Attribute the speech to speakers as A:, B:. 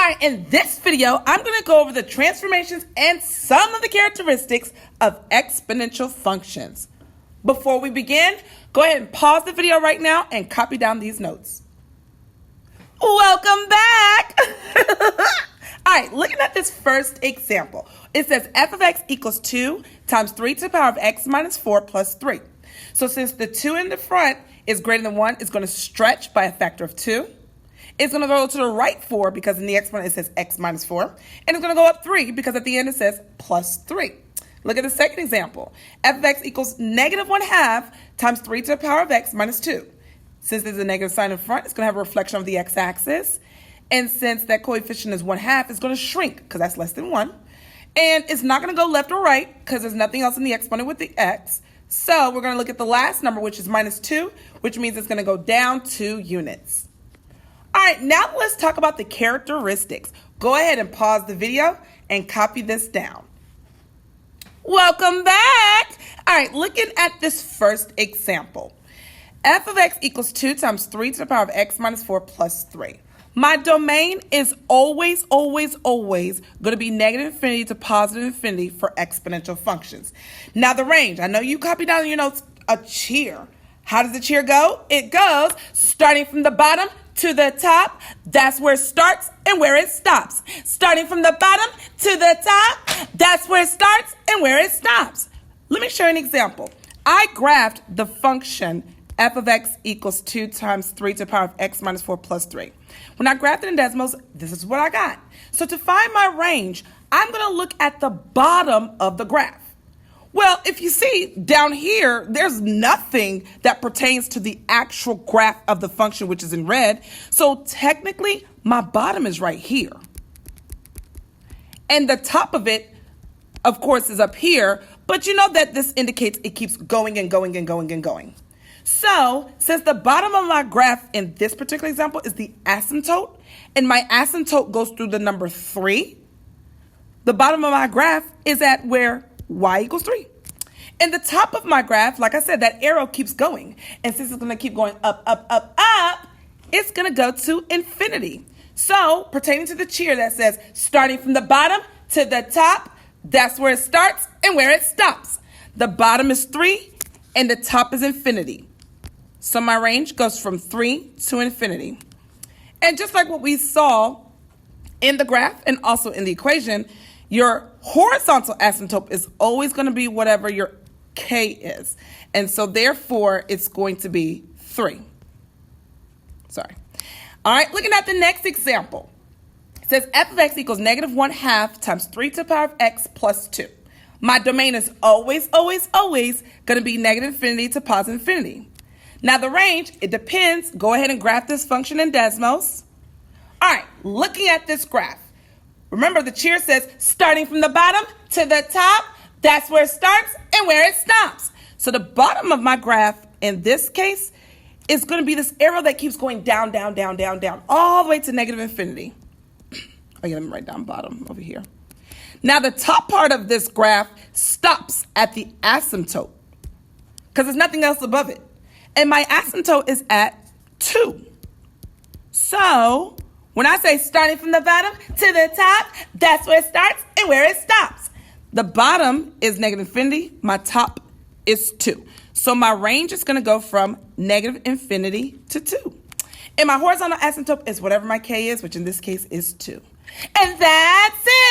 A: Alright, in this video, I'm going to go over the transformations and some of the characteristics of exponential functions. Before we begin, go ahead and pause the video right now and copy down these notes. Welcome back! Alright, looking at this first example, it says f of x equals 2 times 3 to the power of x minus 4 plus 3. So since the 2 in the front is greater than 1, it's going to stretch by a factor of 2. It's going to go to the right 4 because in the exponent it says x minus 4. And it's going to go up 3 because at the end it says plus 3. Look at the second example. F of x equals negative 1/2 times 3 to the power of x minus 2. Since there's a negative sign in front, it's going to have a reflection of the x-axis. And since that coefficient is 1/2, it's going to shrink because that's less than 1. And it's not going to go left or right because there's nothing else in the exponent with the x. So we're going to look at the last number, which is minus 2, which means it's going to go down 2 units. All right, now let's talk about the characteristics. Go ahead and pause the video and copy this down. Welcome back. All right, looking at this first example. F of x equals 2 times 3 to the power of x minus 4 plus 3. My domain is always going to be negative infinity to positive infinity for exponential functions. Now the range, I know you copied down in your notes a cheer. How does the cheer go? It goes starting from the bottom to the top. That's where it starts and where it stops. Starting from the bottom to the top, that's where it starts and where it stops. Let me show you an example. I graphed the function f of x equals 2 times 3 to the power of x minus 4 plus 3. When I graphed it in decimals, this is what I got. So to find my range, I'm going to look at the bottom of the graph. Well, if you see down here, there's nothing that pertains to the actual graph of the function, which is in red. So technically, my bottom is right here. And the top of it, of course, is up here. But you know that this indicates it keeps going and going and going and going. So since the bottom of my graph in this particular example is the asymptote, and my asymptote goes through the number 3, the bottom of my graph is at where y equals 3. And the top of my graph, like I said, that arrow keeps going. And since it's going to keep going up, it's going to go to infinity. So pertaining to the cheer that says starting from the bottom to the top, that's where it starts and where it stops. The bottom is 3 and the top is infinity. So my range goes from 3 to infinity. And just like what we saw in the graph and also in the equation, your horizontal asymptote is always going to be whatever your k is. And so therefore, it's going to be 3. Sorry. All right, looking at the next example. It says f of x equals negative 1/2 times 3 to the power of x plus 2. My domain is always going to be negative infinity to positive infinity. Now the range, it depends. Go ahead and graph this function in decimals. All right, looking at this graph. Remember, the cheer says starting from the bottom to the top, that's where it starts and where it stops. So the bottom of my graph in this case is going to be this arrow that keeps going down, all the way to negative infinity. Oh, yeah, let me write down bottom over here. Now the top part of this graph stops at the asymptote because there's nothing else above it. And my asymptote is at 2. So when I say starting from the bottom to the top, that's where it starts and where it stops. The bottom is negative infinity. My top is 2. So my range is going to go from negative infinity to 2. And my horizontal asymptote is whatever my k is, which in this case is 2. And that's it.